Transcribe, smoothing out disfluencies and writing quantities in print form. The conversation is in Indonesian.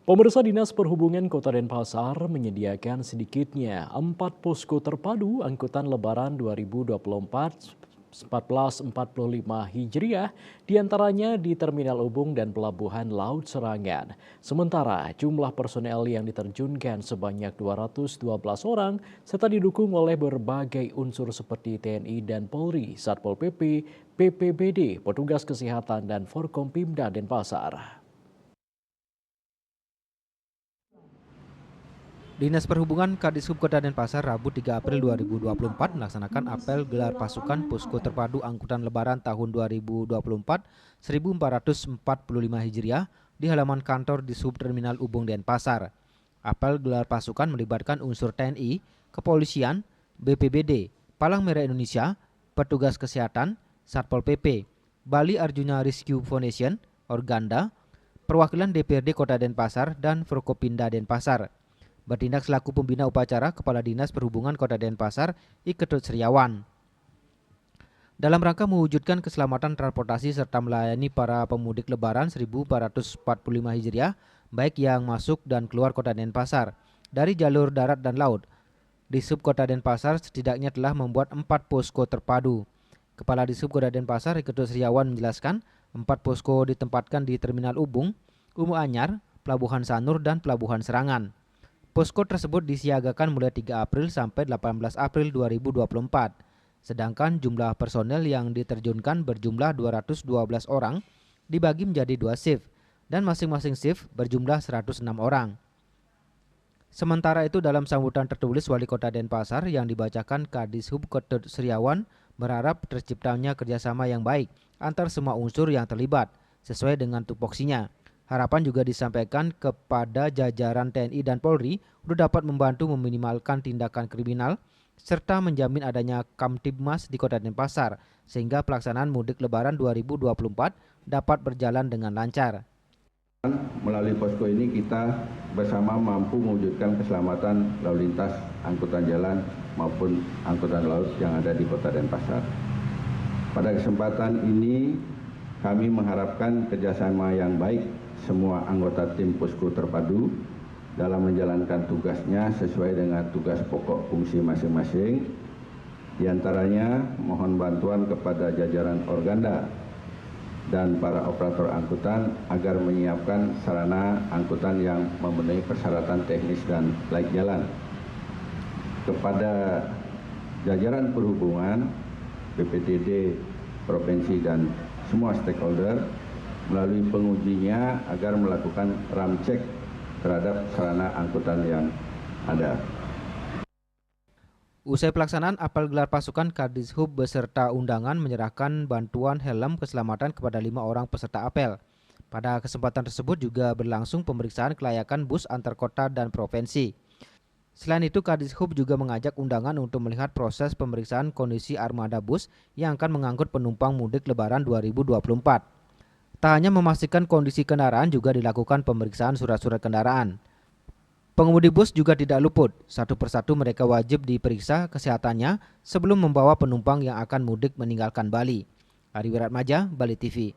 Pemirsa Dinas Perhubungan Kota Denpasar menyediakan sedikitnya 4 posko terpadu angkutan Lebaran 2024 1445 Hijriah, diantaranya di Terminal Ubung dan Pelabuhan Laut Serangan. Sementara jumlah personel yang diterjunkan sebanyak 212 orang serta didukung oleh berbagai unsur seperti TNI dan Polri, Satpol PP, BPBD, petugas kesehatan dan Forkompimda Denpasar. Dinas Perhubungan Kadishub Kota Denpasar Rabu 3 April 2024 melaksanakan apel gelar pasukan Posko Terpadu Angkutan Lebaran tahun 2024 1445 Hijriah di halaman kantor di Subterminal Ubung Denpasar. Apel gelar pasukan melibatkan unsur TNI, Kepolisian, BPBD, Palang Merah Indonesia, petugas kesehatan, Satpol PP, Bali Arjuna Rescue Foundation, Organda, perwakilan DPRD Kota Denpasar dan Forkopimda Denpasar. Bertindak selaku pembina upacara Kepala Dinas Perhubungan Kota Denpasar, I Ketut Sriawan. Dalam rangka mewujudkan keselamatan transportasi serta melayani para pemudik Lebaran 1445 Hijriah, baik yang masuk dan keluar Kota Denpasar, dari jalur darat dan laut. Disub Kota Denpasar setidaknya telah membuat 4 posko terpadu. Kepala Disub Kota Denpasar, I Ketut Sriawan menjelaskan, 4 posko ditempatkan di Terminal Ubung, Umu Anyar, Pelabuhan Sanur, dan Pelabuhan Serangan. Posko tersebut disiagakan mulai 3 April sampai 18 April 2024. Sedangkan jumlah personel yang diterjunkan berjumlah 212 orang dibagi menjadi 2 shift dan masing-masing shift berjumlah 106 orang. Sementara itu dalam sambutan tertulis Wali Kota Denpasar yang dibacakan Kadishub Ketut Sriawan berharap terciptanya kerjasama yang baik antar semua unsur yang terlibat sesuai dengan tupoksinya. Harapan juga disampaikan kepada jajaran TNI dan Polri untuk dapat membantu meminimalkan tindakan kriminal serta menjamin adanya Kamtibmas di Kota Denpasar sehingga pelaksanaan mudik Lebaran 2024 dapat berjalan dengan lancar. Melalui posko ini kita bersama mampu mewujudkan keselamatan lalu lintas angkutan jalan maupun angkutan laut yang ada di Kota Denpasar. Pada kesempatan ini kami mengharapkan kerjasama yang baik semua anggota tim posko terpadu dalam menjalankan tugasnya sesuai dengan tugas pokok fungsi masing-masing. Di antaranya mohon bantuan kepada jajaran Organda dan para operator angkutan agar menyiapkan sarana angkutan yang memenuhi persyaratan teknis dan layak jalan. Kepada jajaran perhubungan, BPTD, provinsi dan semua stakeholder melalui pengujinya agar melakukan ramcek terhadap sarana angkutan yang ada. Usai pelaksanaan apel gelar pasukan, Kadishub beserta undangan menyerahkan bantuan helm keselamatan kepada 5 orang peserta apel. Pada kesempatan tersebut juga berlangsung pemeriksaan kelayakan bus antar kota dan provinsi. Selain itu, Kadishub juga mengajak undangan untuk melihat proses pemeriksaan kondisi armada bus yang akan mengangkut penumpang mudik Lebaran 2024. Tak hanya memastikan kondisi kendaraan, juga dilakukan pemeriksaan surat-surat kendaraan. Pengemudi bus juga tidak luput, satu persatu mereka wajib diperiksa kesehatannya sebelum membawa penumpang yang akan mudik meninggalkan Bali. Ari Wiratmaja, Bali TV.